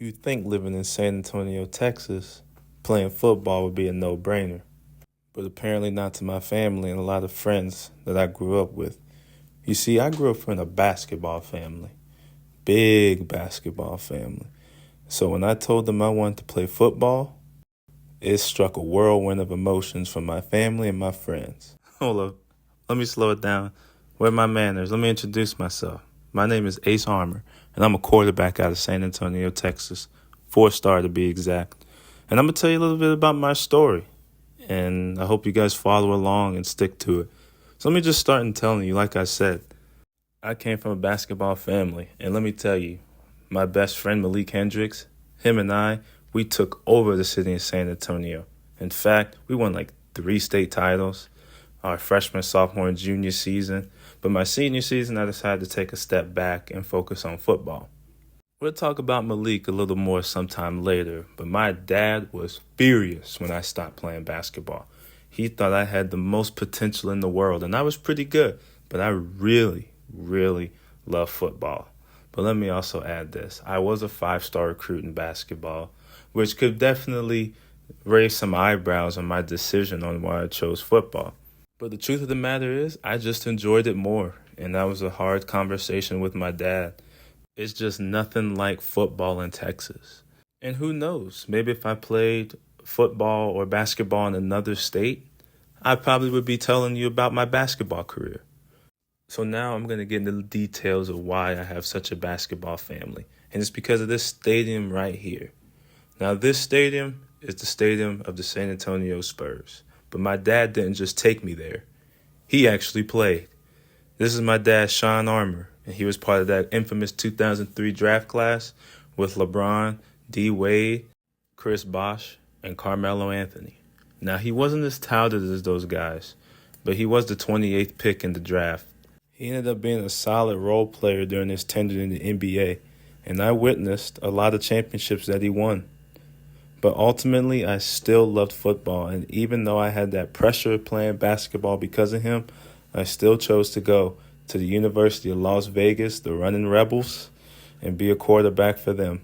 You'd think living in San Antonio, Texas, playing football would be a no-brainer, but apparently not to my family and a lot of friends that I grew up with. You see, I grew up in a basketball family, big basketball family. So when I told them I wanted to play football, it struck a whirlwind of emotions from my family and my friends. Hold up, let me slow it down. Where are my manners? Let me introduce myself. My name is Ace Armour, and I'm a quarterback out of San Antonio, Texas, 4-star to be exact. And I'm going to tell you a little bit about my story, and I hope you guys follow along and stick to it. So let me just start in telling you, like I said, I came from a basketball family, and let me tell you, my best friend Malik Hendricks, him and I, we took over the city of San Antonio. In fact, we won like 3 state titles our freshman, sophomore, and junior season. But my senior season, I decided to take a step back and focus on football. We'll talk about Malik a little more sometime later, but my dad was furious when I stopped playing basketball. He thought I had the most potential in the world, and I was pretty good, but I really, really love football. But let me also add this. I was a 5-star recruit in basketball, which could definitely raise some eyebrows on my decision on why I chose football. But the truth of the matter is, I just enjoyed it more, and that was a hard conversation with my dad. It's just nothing like football in Texas. And who knows, maybe if I played football or basketball in another state, I probably would be telling you about my basketball career. So now I'm going to get into the details of why I have such a basketball family. And it's because of this stadium right here. Now, this stadium is the stadium of the San Antonio Spurs. But my dad didn't just take me there. He actually played. This is my dad, Sean Armour, and he was part of that infamous 2003 draft class with LeBron, D. Wade, Chris Bosh, and Carmelo Anthony. Now, he wasn't as touted as those guys, but he was the 28th pick in the draft. He ended up being a solid role player during his tenure in the NBA, and I witnessed a lot of championships that he won. But ultimately, I still loved football, and even though I had that pressure of playing basketball because of him, I still chose to go to the University of Las Vegas, the Running Rebels, and be a quarterback for them.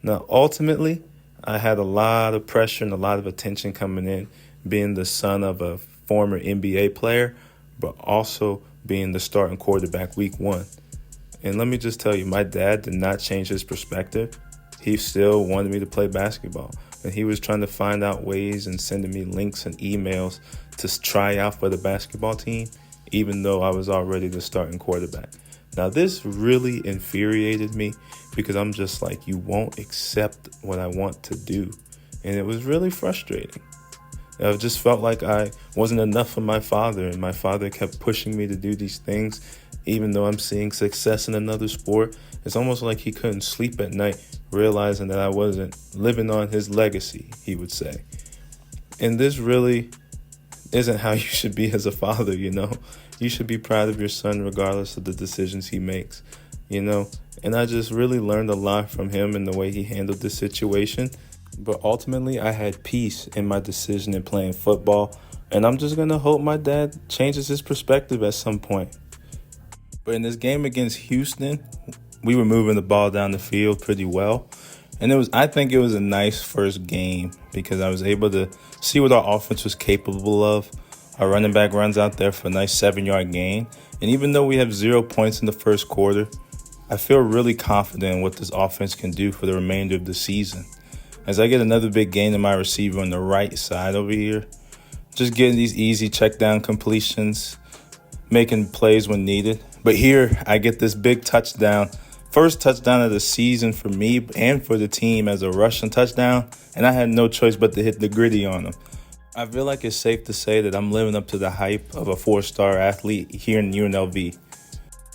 Now, ultimately, I had a lot of pressure and a lot of attention coming in, being the son of a former NBA player, but also being the starting quarterback week 1. And let me just tell you, my dad did not change his perspective. He still wanted me to play basketball. And he was trying to find out ways and sending me links and emails to try out for the basketball team, even though I was already the starting quarterback. Now, this really infuriated me because I'm just like, you won't accept what I want to do. And it was really frustrating. I just felt like I wasn't enough for my father, and my father kept pushing me to do these things, even though I'm seeing success in another sport. It's almost like he couldn't sleep at night, realizing that I wasn't living on his legacy, he would say. And this really isn't how you should be as a father, you know. You should be proud of your son regardless of the decisions he makes, you know. And I just really learned a lot from him and the way he handled this situation. But ultimately, I had peace in my decision in playing football, and I'm just going to hope my dad changes his perspective at some point. But in this game against Houston, we were moving the ball down the field pretty well. And I think it was a nice first game because I was able to see what our offense was capable of. Our running back runs out there for a nice 7-yard gain. And even though we have 0 points in the first quarter, I feel really confident in what this offense can do for the remainder of the season. As I get another big gain in my receiver on the right side over here, just getting these easy check down completions, making plays when needed. But here I get this big touchdown. First touchdown of the season for me and for the team as a rushing touchdown, and I had no choice but to hit the gritty on him. I feel like it's safe to say that I'm living up to the hype of a 4-star athlete here in UNLV.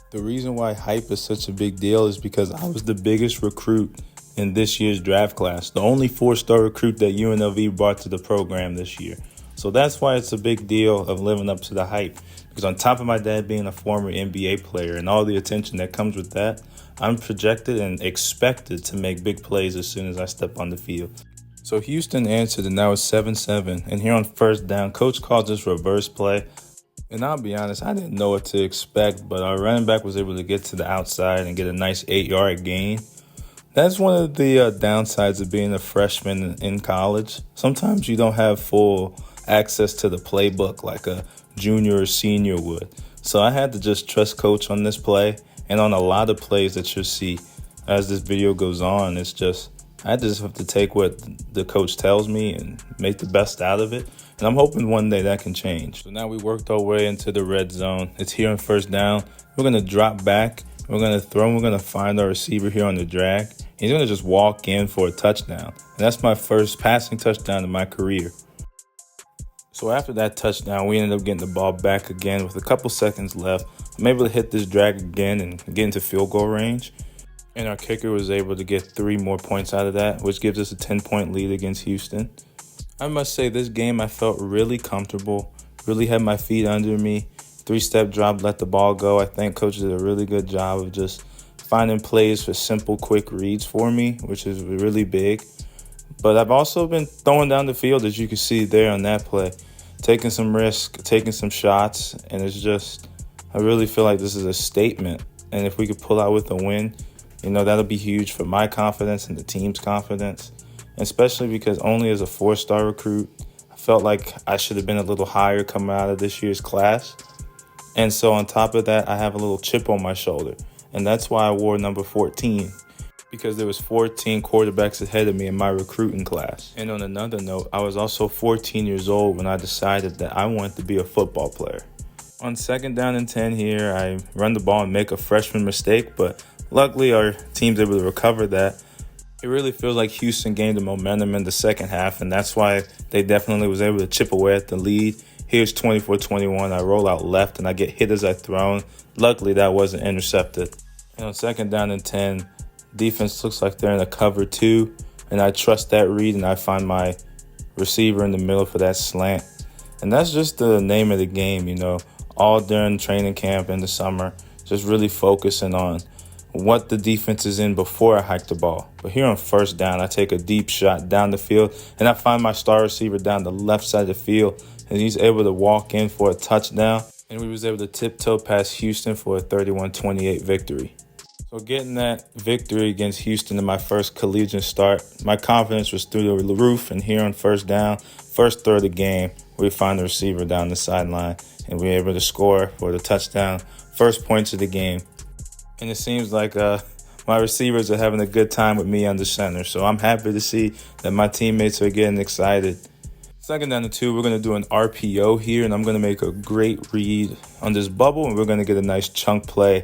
The reason why hype is such a big deal is because I was the biggest recruit in this year's draft class, the only 4-star recruit that UNLV brought to the program this year. So that's why it's a big deal of living up to the hype. Because on top of my dad being a former NBA player and all the attention that comes with that, I'm projected and expected to make big plays as soon as I step on the field. So Houston answered, and now it's 7-7. And here on first down, coach called this reverse play. And I'll be honest, I didn't know what to expect, but our running back was able to get to the outside and get a nice 8-yard gain. That's one of the downsides of being a freshman in college. Sometimes you don't have full access to the playbook like a junior or senior would. So I had to just trust coach on this play and on a lot of plays that you'll see as this video goes on. It's just, I just have to take what the coach tells me and make the best out of it. And I'm hoping one day that can change. So now we worked our way into the red zone. It's here on first down. We're going to drop back. We're going to throw. We're going to find our receiver here on the drag. He's going to just walk in for a touchdown. And that's my first passing touchdown in my career. So after that touchdown, we ended up getting the ball back again with a couple seconds left. I'm able to hit this drag again and get into field goal range. And our kicker was able to get 3 more points out of that, which gives us a 10-point lead against Houston. I must say this game I felt really comfortable, really had my feet under me. 3-step drop, let the ball go. I think coach did a really good job of just finding plays for simple, quick reads for me, which is really big. But I've also been throwing down the field, as you can see there on that play, taking some risk, taking some shots, and it's just, I really feel like this is a statement. And if we could pull out with a win, that'll be huge for my confidence and the team's confidence, especially because only as a 4-star recruit, I felt like I should have been a little higher coming out of this year's class. And so on top of that, I have a little chip on my shoulder. And that's why I wore number 14, because there was 14 quarterbacks ahead of me in my recruiting class. And on another note, I was also 14 years old when I decided that I wanted to be a football player. On second down and 10 here, I run the ball and make a freshman mistake, but luckily our team's able to recover that. It really feels like Houston gained the momentum in the second half, and that's why they definitely was able to chip away at the lead. Here's 24-21. I roll out left, and I get hit as I thrown. Luckily, that wasn't intercepted. And on second down and 10, defense looks like they're in a cover 2, and I trust that read, and I find my receiver in the middle for that slant. And that's just the name of the game, all during training camp in the summer, just really focusing on what the defense is in before I hike the ball. But here on first down, I take a deep shot down the field, and I find my star receiver down the left side of the field, and he's able to walk in for a touchdown, and we was able to tiptoe past Houston for a 31-28 victory. So getting that victory against Houston in my first collegiate start, my confidence was through the roof, and here on first down, first throw of the game, we find the receiver down the sideline, and we were able to score for the touchdown, first points of the game. And it seems like my receivers are having a good time with me under center. So I'm happy to see that my teammates are getting excited. Second down to 2, we're going to do an RPO here, and I'm going to make a great read on this bubble, and we're going to get a nice chunk play.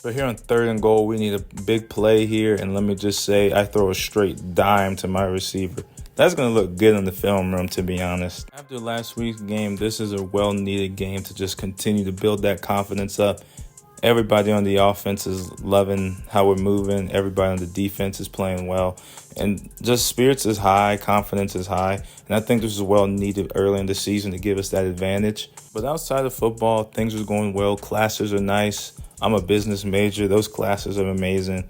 But here on third and goal, we need a big play here, and let me just say I throw a straight dime to my receiver. That's going to look good in the film room, to be honest. After last week's game, this is a well-needed game to just continue to build that confidence up. Everybody on the offense is loving how we're moving. Everybody on the defense is playing well. And just spirits is high, confidence is high. And I think this is well needed early in the season to give us that advantage. But outside of football, things are going well. Classes are nice. I'm a business major. Those classes are amazing.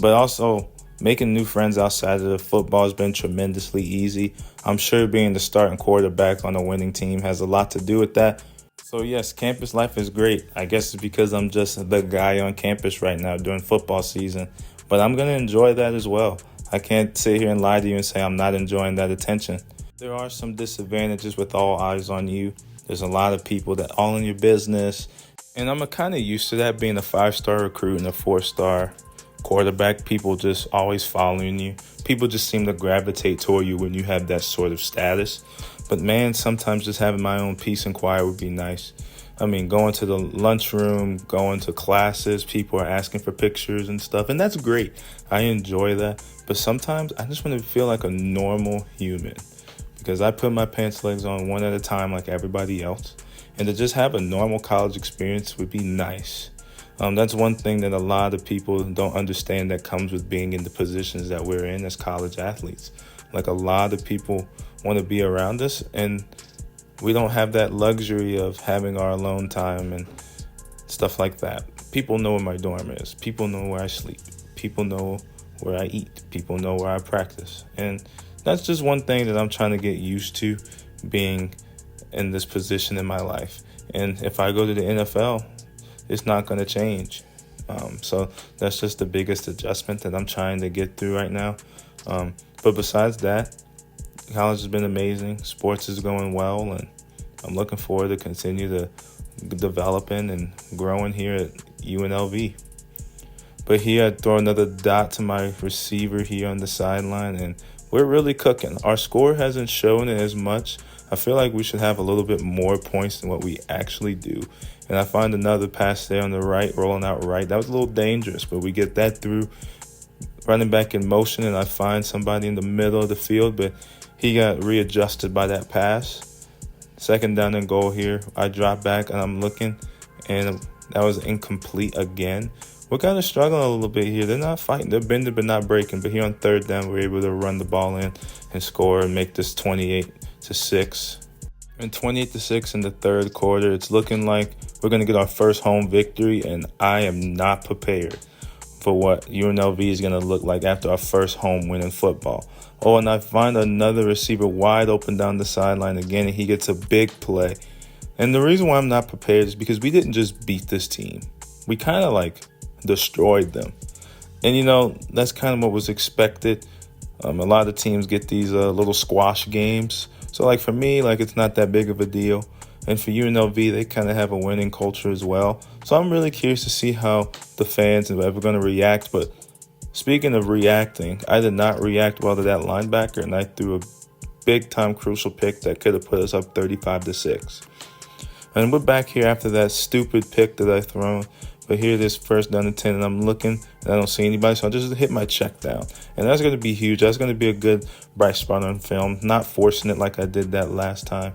But also, making new friends outside of the football has been tremendously easy. I'm sure being the starting quarterback on a winning team has a lot to do with that. So yes, campus life is great. I guess it's because I'm just the guy on campus right now during football season. But I'm going to enjoy that as well. I can't sit here and lie to you and say I'm not enjoying that attention. There are some disadvantages with all eyes on you. There's a lot of people that all in your business. And I'm kind of used to that, being a 5-star recruit and a 4-star quarterback. People just always following you. People just seem to gravitate toward you when you have that sort of status. But man, sometimes just having my own peace and quiet would be nice. I mean, going to the lunchroom, going to classes, people are asking for pictures and stuff, and that's great. I enjoy that. But sometimes I just want to feel like a normal human, because I put my pants legs on one at a time like everybody else. And to just have a normal college experience would be nice. That's one thing that a lot of people don't understand that comes with being in the positions that we're in as college athletes. Like, a lot of people want to be around us, and we don't have that luxury of having our alone time and stuff like that. People know where my dorm is. People know where I sleep. People know where I eat. People know where I practice. And that's just one thing that I'm trying to get used to, being in this position in my life. And if I go to the NFL, it's not going to change. So that's just the biggest adjustment that I'm trying to get through right now. But besides that, college has been amazing. Sports is going well, and I'm looking forward to continue to developing and growing here at UNLV. But here I throw another dot to my receiver here on the sideline, and we're really cooking. Our score hasn't shown it as much. I feel like we should have a little bit more points than what we actually do. And I find another pass there on the right, rolling out right. That was a little dangerous, but we get that through. Running back in motion, and I find somebody in the middle of the field, but he got readjusted by that pass. Second down and goal here. I drop back, and I'm looking, and that was incomplete again. We're kind of struggling a little bit here. They're not fighting. They're bending but not breaking. But here on third down, we're able to run the ball in and score and make this 28-6. And 28-6 in the third quarter. It's looking like we're going to get our first home victory, and I am not prepared for what UNLV is going to look like after our first home win in football. Oh, and I find another receiver wide open down the sideline again, and he gets a big play. And the reason why I'm not prepared is because we didn't just beat this team. We kind of destroyed them. And, that's kind of what was expected. A lot of teams get these little squash games. So, for me, it's not that big of a deal. And for UNLV, they kind of have a winning culture as well. So I'm really curious to see how the fans are ever going to react. But speaking of reacting, I did not react well to that linebacker, and I threw a big-time crucial pick that could have put us up 35-6. And we're back here after that stupid pick that I thrown. But here it is, first down and 10, and I'm looking, and I don't see anybody, so I just hit my check down. And that's going to be huge. That's going to be a good bright spot on film, not forcing it like I did that last time.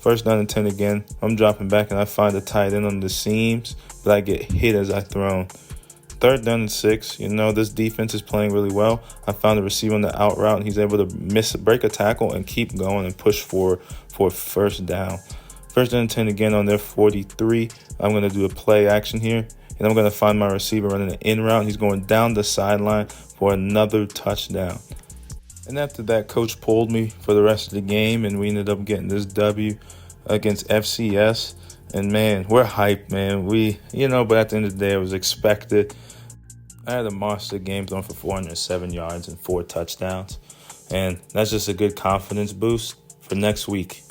First down and 10 again. I'm dropping back, and I find a tight end on the seams, but I get hit as I thrown. Third down and 6. This defense is playing really well. I found a receiver on the out route, and he's able to break a tackle and keep going and push for first down. First down and 10 again on their 43. I'm going to do a play action here, and I'm going to find my receiver running an in route. He's going down the sideline for another touchdown. And after that, Coach pulled me for the rest of the game, and we ended up getting this W against FCS. And, man, we're hyped, man. But at the end of the day, it was expected. I had a monster game throwing for 407 yards and 4 touchdowns. And that's just a good confidence boost for next week.